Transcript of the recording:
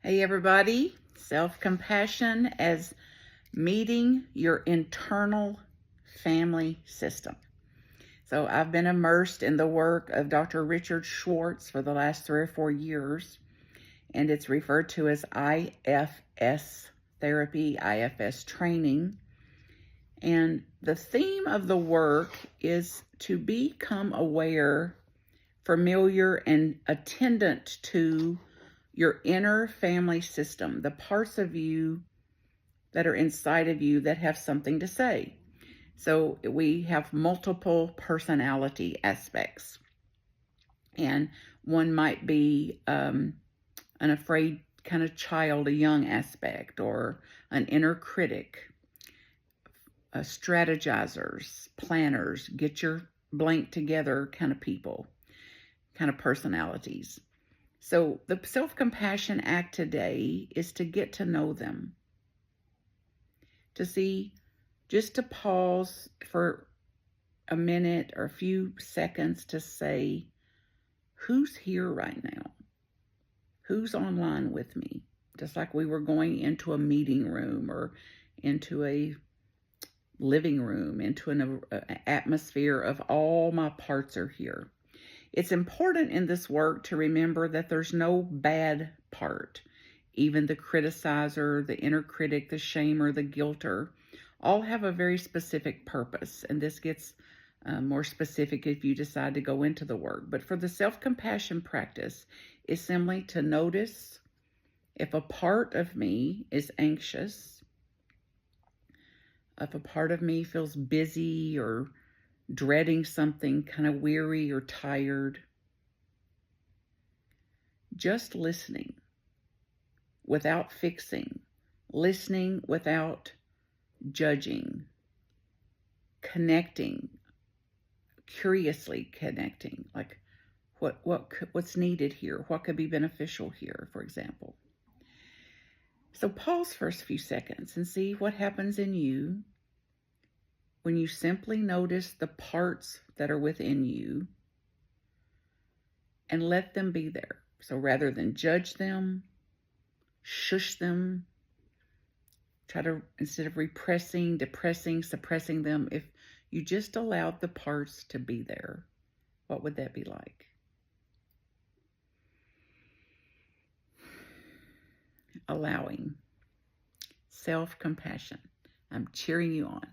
Hey everybody, self-compassion as meeting your internal family system. So I've been immersed in the work of Dr. Richard Schwartz for the last 3 or 4 years, and it's referred to as IFS therapy, IFS training. And the theme of the work is to become aware, familiar, and attendant to your inner family system, the parts of you that are inside of you that have something to say. So we have multiple personality aspects. And one might be an afraid kind of child, a young aspect, or an inner critic, strategizers, planners, get your blank together kind of people, kind of personalities. So the self-compassion act today is to get to know them, to see, just to pause for a minute or a few seconds to say, who's here right now? Who's online with me? Just like we were going into a meeting room or into a living room, into an atmosphere of all my parts are here. It's important in this work to remember that there's no bad part. Even the criticizer, the inner critic, the shamer, the guilter, all have a very specific purpose. And this gets more specific if you decide to go into the work. But for the self-compassion practice, is simply to notice if a part of me is anxious, if a part of me feels busy or dreading something, kind of weary or tired. Just listening without fixing, listening without judging, connecting, curiously connecting, like what's needed here, what could be beneficial here, for example. So pause for a few seconds and see what happens in you when you simply notice the parts that are within you and let them be there. So rather than judge them, shush them, try to, instead of repressing, depressing, suppressing them, if you just allowed the parts to be there, what would that be like? Allowing. Self-compassion. I'm cheering you on.